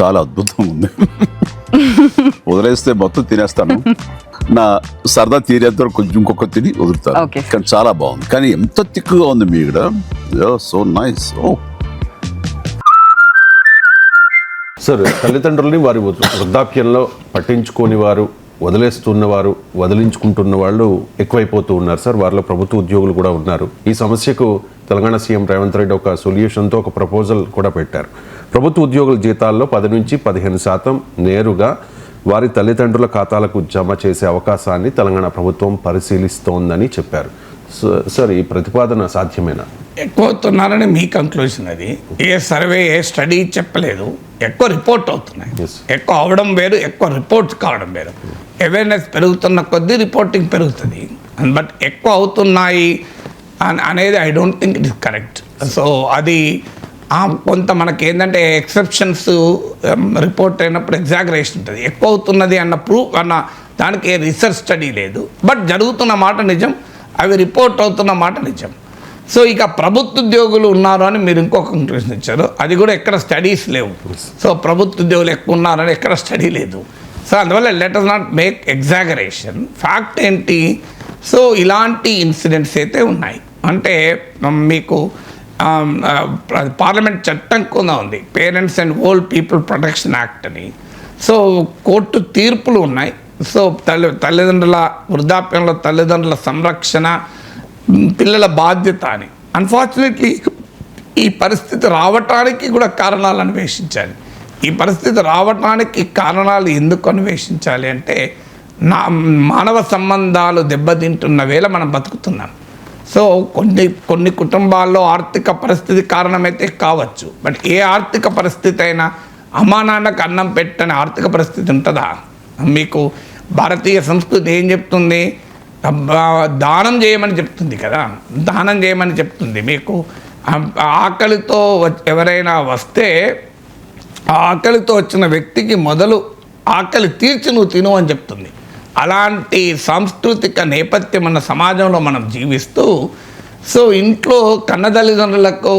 చాలా అద్భుతంగా ఉంది. వదిలేస్తే మొత్తం తినేస్తాను, నా సరదా తీరేంత వరకు కొంచెం ఇంకొక తిని వదులుతాను. కానీ చాలా బాగుంది. కానీ ఎంత తిక్కుగా ఉంది మీ ఇక్కడ. So nice. సార్, తల్లిదండ్రులని వారి వృద్ధాప్యంలో పట్టించుకోని వారు, వదిలేస్తున్నవారు, వదిలించుకుంటున్న వాళ్ళు ఎక్కువైపోతూ ఉన్నారు సార్. వారిలో ప్రభుత్వ ఉద్యోగులు కూడా ఉన్నారు. ఈ సమస్యకు తెలంగాణ సీఎం రేవంత్ రెడ్డి ఒక సొల్యూషన్తో ఒక ప్రపోజల్ కూడా పెట్టారు. ప్రభుత్వ ఉద్యోగుల జీతాల్లో 10 నుంచి 15% నేరుగా వారి తల్లిదండ్రుల ఖాతాలకు జమ చేసే అవకాశాన్ని తెలంగాణ ప్రభుత్వం పరిశీలిస్తోందని చెప్పారు. సార్, ఈ ప్రతిపాదన సాధ్యమేనా? ఎక్కువ అవుతున్నారని మీ కంక్లూజన్. అది ఏ సర్వే, ఏ స్టడీ చెప్పలేదు. ఎక్కువ రిపోర్ట్ అవుతున్నాయి. ఎక్కువ అవడం వేరు, ఎక్కువ రిపోర్ట్స్ కావడం వేరు. అవేర్నెస్ పెరుగుతున్న కొద్దీ రిపోర్టింగ్ పెరుగుతుంది. బట్ ఎక్కువ అవుతున్నాయి అనేది I don't think it is correct. So అది కొంత మనకి ఏంటంటే ఎక్సెప్షన్స్ రిపోర్ట్ అయినప్పుడు ఎగ్జాగరేషన్ ఉంటుంది. ఎక్కువ అవుతున్నది అన్న ప్రూఫ్ అన్న దానికి ఏ రీసెర్చ్ స్టడీ లేదు. బట్ జరుగుతున్న మాట నిజం, అవి రిపోర్ట్ అవుతున్న మాట నిజం. సో ఇక ప్రభుత్వ ఉద్యోగులు ఉన్నారు అని మీరు ఇంకొక కంక్లూజన్ ఇచ్చారు. అది కూడా ఎక్కడ స్టడీస్ లేవు. సో ప్రభుత్వ ఉద్యోగులు ఎక్కువ ఉన్నారని ఎక్కడ స్టడీ లేదు. సో అందువల్ల let us not make exaggeration. Fact ఏంటి? సో ఇలాంటి ఇన్సిడెంట్స్ అయితే ఉన్నాయి. అంటే మీకు పార్లమెంట్ చట్టం కూడా ఉంది, parents and old people protection act అని. సో కోర్టు తీర్పులు ఉన్నాయి. సో తల్లిదండ్రుల వృద్ధాప్యంలో తల్లిదండ్రుల సంరక్షణ పిల్లల బాధ్యత అని. అన్ఫార్చునేట్లీ ఈ పరిస్థితి రావటానికి కూడా కారణాలు అన్వేషించాలి. ఈ పరిస్థితి రావటానికి కారణాలు ఎందుకు అన్వేషించాలి అంటే, మానవ సంబంధాలు దెబ్బతింటున్న వేళ మనం బతుకుతున్నాం. సో కొన్ని కుటుంబాల్లో ఆర్థిక పరిస్థితి కారణమైతే కావచ్చు. బట్ ఏ ఆర్థిక పరిస్థితి అయినా అమ్మా నాన్నకు అన్నం పెట్టని ఆర్థిక పరిస్థితి ఉంటుందా? మీకు భారతీయ సంస్కృతి ఏం చెప్తుంది? దానం చేయమని చెప్తుంది కదా, దానం చేయమని చెప్తుంది. మీకు ఆకలితో ఎవరైనా వస్తే ఆ ఆకలితో వచ్చిన వ్యక్తికి మొదలు ఆకలి తీర్చి నువ్వు తిను అని చెప్తుంది. అలాంటి సాంస్కృతిక నేపథ్యం ఉన్న సమాజంలో మనం జీవిస్తూ, సో ఇంట్లో కన్నతల్లిదండ్రులకు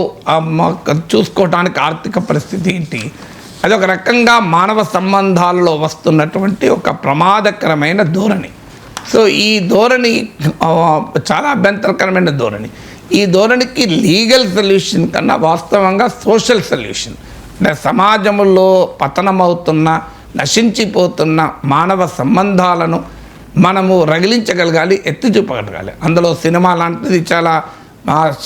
చూసుకోవడానికి ఆర్థిక పరిస్థితి ఏంటి? అది ఒక రకంగా మానవ సంబంధాలలో వస్తున్నటువంటి ఒక ప్రమాదకరమైన ధోరణి. సో ఈ ధోరణి చాలా అభ్యంతరకరమైన ధోరణి. ఈ ధోరణికి లీగల్ సొల్యూషన్ కన్నా వాస్తవంగా సోషల్ సొల్యూషన్, అంటే సమాజంలో పతనమవుతున్న నశించిపోతున్న మానవ సంబంధాలను మనము రగిలించగలగాలి, ఎత్తి చూపగలగాలి. అందులో సినిమా లాంటిది చాలా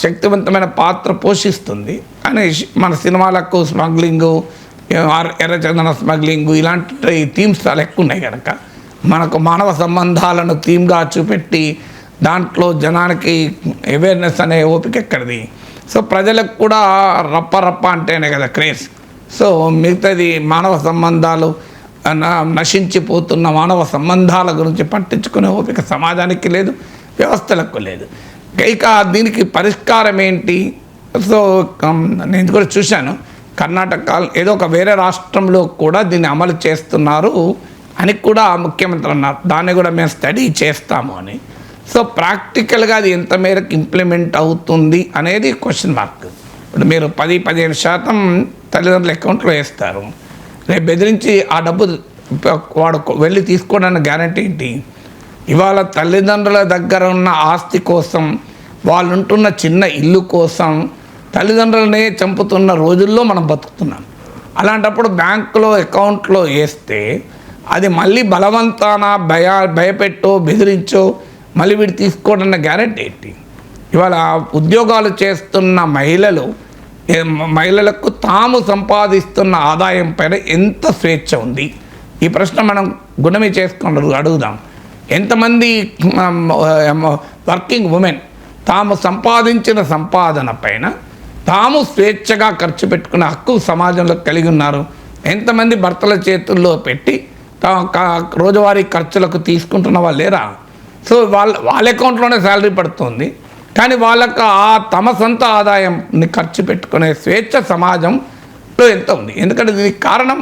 శక్తివంతమైన పాత్ర పోషిస్తుంది. కానీ మన సినిమాలకు స్మగ్లింగు, ఎర్రచందన స్మగ్లింగు ఇలాంటి థీమ్స్ చాలా ఎక్కువ ఉన్నాయి కనుక మనకు మానవ సంబంధాలను థీమ్గా చూపెట్టి దాంట్లో జనానికి అవేర్నెస్ అనే ఓపిక ఎక్కడిది? సో ప్రజలకు కూడా రప్ప అంటేనే కదా క్రేజ్. సో మిగతాది మానవ సంబంధాలు నశించిపోతున్న మానవ సంబంధాల గురించి పట్టించుకునే ఓపిక సమాజానికి లేదు, వ్యవస్థలకు లేదు. ఇక దీనికి పరిష్కారం ఏంటి? సో నేను కూడా చూశాను, కర్ణాటక ఏదో ఒక వేరే రాష్ట్రంలో కూడా దీన్ని అమలు చేస్తున్నారు అని కూడా ముఖ్యమంత్రి అన్నారు. దాన్ని కూడా మేము స్టడీ చేస్తాము అని. సో ప్రాక్టికల్గా అది ఎంత మేరకు ఇంప్లిమెంట్ అవుతుంది అనేది క్వశ్చన్ మార్క్. ఇప్పుడు మీరు 10-15% తల్లిదండ్రుల అకౌంట్లో వేస్తారు. రేపు బెదిరించి ఆ డబ్బు వాడు వెళ్ళి తీసుకోవడానికి గ్యారంటీ ఏంటి? ఇవాళ తల్లిదండ్రుల దగ్గర ఉన్న ఆస్తి కోసం, వాళ్ళు ఉంటున్న చిన్న ఇల్లు కోసం తల్లిదండ్రులనే చంపుతున్న రోజుల్లో మనం బతుకుతున్నాం. అలాంటప్పుడు బ్యాంకులో అకౌంట్లో వేస్తే అది మళ్ళీ బలవంతాన భయపెట్టో బెదిరించో మళ్ళీ వీడు తీసుకోవడన్న గ్యారెంటీ ఏంటి? ఇవాళ ఉద్యోగాలు చేస్తున్న మహిళలకు తాము సంపాదిస్తున్న ఆదాయం పైన ఎంత స్వేచ్ఛ ఉంది? ఈ ప్రశ్న మనం గుణమే చేసుకుని అడుగుదాం. ఎంతమంది వర్కింగ్ ఉమెన్ తాము సంపాదించిన సంపాదన పైన తాము స్వేచ్ఛగా ఖర్చు పెట్టుకునే హక్కు సమాజంలో కలిగి ఉన్నారు? ఎంతమంది భర్తల చేతుల్లో పెట్టి రోజువారీ ఖర్చులకు తీసుకుంటున్న వాళ్ళు లేరా? సో వాళ్ళ అకౌంట్లోనే శాలరీ పడుతుంది, కానీ వాళ్ళకు తమ సొంత ఆదాయంని ఖర్చు పెట్టుకునే స్వేచ్ఛ సమాజంలో ఎంత ఉంది? ఎందుకంటే దీనికి కారణం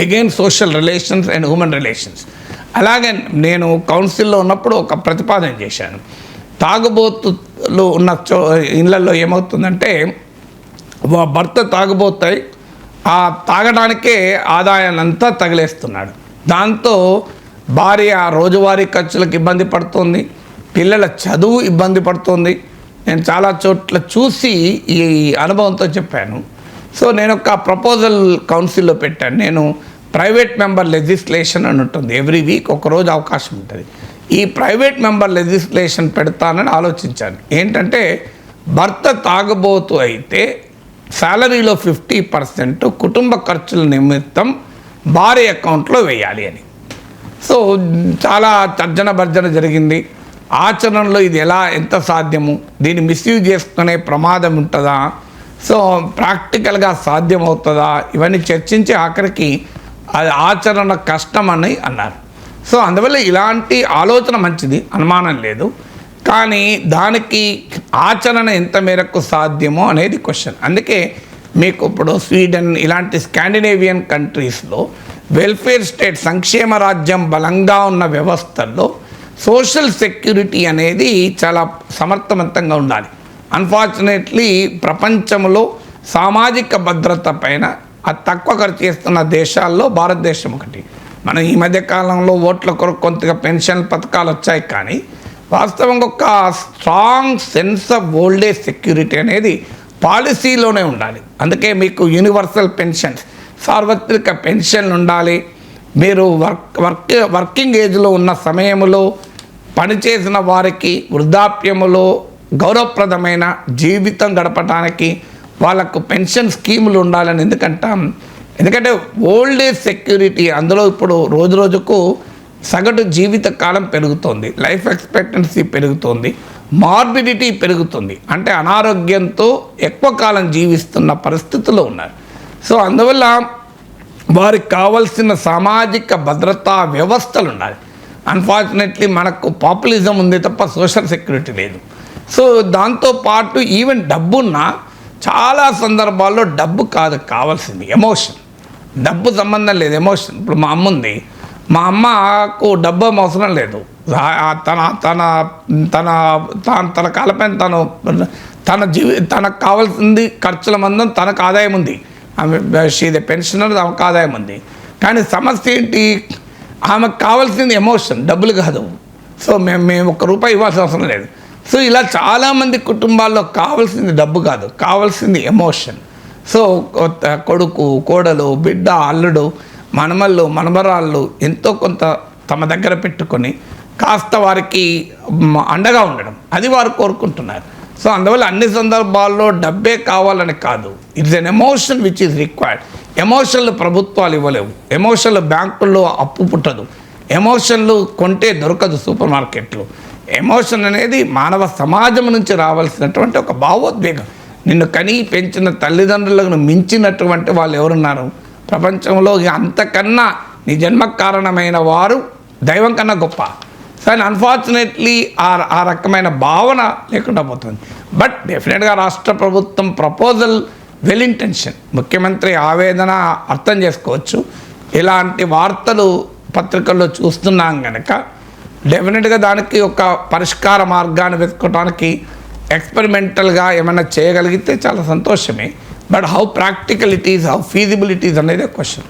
again social relations and human relations. అలాగే నేను కౌన్సిల్లో ఉన్నప్పుడు ఒక ప్రతిపాదన చేశాను. తాగుబోతులు ఉన్న ఇళ్ళల్లో ఏమవుతుందంటే భర్త తాగుబోతాయి, ఆ తాగడానికే ఆదాయాన్ని అంతా తగిలేస్తున్నాడు. దాంతో భార్య రోజువారీ ఖర్చులకు ఇబ్బంది పడుతుంది, పిల్లల చదువు ఇబ్బంది పడుతుంది. నేను చాలా చోట్ల చూసి ఈ అనుభవంతో చెప్పాను. సో నేను ఒక ప్రపోజల్ కౌన్సిల్లో పెట్టాను. నేను ప్రైవేట్ మెంబర్ లెజిస్లేషన్ అని ఉంటుంది, ఎవ్రీ వీక్ ఒకరోజు అవకాశం ఉంటుంది. ఈ ప్రైవేట్ మెంబర్ లెజిస్లేషన్ పెడతానని ఆలోచించాను. ఏంటంటే భర్త తాగబోతు అయితే శాలరీలో 50% కుటుంబ ఖర్చుల నిమిత్తం భార్య అకౌంట్లో వేయాలి అని. సో చాలా తర్జన భర్జన జరిగింది. ఆచరణలో ఇది ఎంత సాధ్యము, దీన్ని మిస్యూజ్ చేసుకునే ప్రమాదం ఉంటుందా, సో ప్రాక్టికల్గా సాధ్యమవుతుందా, ఇవన్నీ చర్చించి ఆఖరికి అది ఆచరణ కష్టమని అన్నారు. సో అందువల్ల ఇలాంటి ఆలోచన మంచిది, అనుమానం లేదు. కానీ దానికి ఆచరణ ఎంత మేరకు సాధ్యమో అనేది క్వశ్చన్. అందుకే మీకు ఇప్పుడు స్వీడన్ ఇలాంటి స్కాండినేవియన్ కంట్రీస్లో వెల్ఫేర్ స్టేట్, సంక్షేమ రాజ్యం బలంగా ఉన్న వ్యవస్థల్లో సోషల్ సెక్యూరిటీ అనేది చాలా సమర్థవంతంగా ఉండాలి. అన్ఫార్చునేట్లీ ప్రపంచంలో సామాజిక భద్రత పైన తక్కువ ఖర్చు చేస్తున్న దేశాల్లో భారతదేశం ఒకటి. మనం ఈ మధ్య కాలంలో ఓట్ల కొరకు కొంతగా పెన్షన్ పథకాలు వచ్చాయి, కానీ వాస్తవంగా ఒక strong sense of old age security అనేది పాలసీలోనే ఉండాలి. అందుకే మీకు యూనివర్సల్ పెన్షన్స్, సార్వత్రిక పెన్షన్లు ఉండాలి. మీరు వర్కింగ్ ఏజ్లో ఉన్న సమయంలో పనిచేసిన వారికి వృద్ధాప్యములో గౌరవప్రదమైన జీవితం గడపడానికి వాళ్ళకు పెన్షన్ స్కీములు ఉండాలని ఎందుకంటే ఓల్డ్ ఏజ్ సెక్యూరిటీ, అందులో ఇప్పుడు రోజు రోజుకు సగటు జీవిత కాలం పెరుగుతోంది, లైఫ్ ఎక్స్పెక్టెన్సీ పెరుగుతోంది, మార్బిడిటీ పెరుగుతుంది. అంటే అనారోగ్యంతో ఎక్కువ కాలం జీవిస్తున్న పరిస్థితుల్లో ఉన్నారు. సో అందువల్ల వారికి కావాల్సిన సామాజిక భద్రతా వ్యవస్థలు ఉండాలి. అన్ఫార్చునేట్లీ మనకు పాపులిజం ఉంది తప్ప సోషల్ సెక్యూరిటీ లేదు. సో దాంతోపాటు ఈవెన్ డబ్బున్నా చాలా సందర్భాల్లో డబ్బు కాదు కావాల్సింది, ఎమోషన్. డబ్బు సంబంధం లేదు, ఎమోషన్. ఇప్పుడు మా అమ్మ ఉంది, మా అమ్మకు డబ్బు అవసరం లేదు. తన తన తన తన కాలపైన తనకు కావాల్సింది ఖర్చుల మందం తనకు ఆదాయం ఉంది. ఆమె షీదే పెన్షనర్, ఆమెకు ఆదాయం ఉంది. కానీ సమస్య ఏంటి, ఆమెకు కావాల్సింది ఎమోషన్, డబ్బులు కాదు. సో మేము ₹1 ఇవ్వాల్సిన అవసరం లేదు. సో ఇలా చాలామంది కుటుంబాల్లో కావాల్సింది డబ్బు కాదు, కావాల్సింది ఎమోషన్. సో కొడుకు, కోడలు, బిడ్డ, అల్లుడు, మనమళ్ళు, మనమరాళ్ళు ఎంతో కొంత తమ దగ్గర పెట్టుకొని కాస్త వారికి అండగా ఉండడం, అది వారు కోరుకుంటున్నారు. సో అందువల్ల అన్ని సందర్భాల్లో డబ్బే కావాలని కాదు, it's an emotion which is required. ఎమోషన్లు ప్రభుత్వాలు ఇవ్వలేవు, ఎమోషన్లు బ్యాంకుల్లో అప్పు పుట్టదు, ఎమోషన్లు కొంటే దొరకదు సూపర్ మార్కెట్లు. ఎమోషన్ అనేది మానవ సమాజం నుంచి రావాల్సినటువంటి ఒక భావోద్వేగం. నిన్ను కని పెంచిన తల్లిదండ్రులను మించినటువంటి వాళ్ళు ఎవరున్నారు ప్రపంచంలో? అంతకన్నా నీ జన్మకు కారణమైన వారు దైవం కన్నా గొప్ప. కానీ అన్ఫార్చునేట్లీ ఆ రకమైన భావన లేకుండా పోతుంది. బట్ డెఫినెట్గా రాష్ట్ర ప్రభుత్వం ప్రపోజల్ వెల్ ఇంటెన్షన్, ముఖ్యమంత్రి ఆవేదన అర్థం చేసుకోవచ్చు. ఇలాంటి వార్తలు పత్రికల్లో చూస్తున్నాం కనుక డెఫినెట్గా దానికి ఒక పరిష్కార మార్గాన్ని వెతుకోవడానికి ఎక్స్పెరిమెంటల్గా ఏమైనా చేయగలిగితే చాలా సంతోషమే. But how practical it is, how feasible it is అనేది క్వశ్చన్.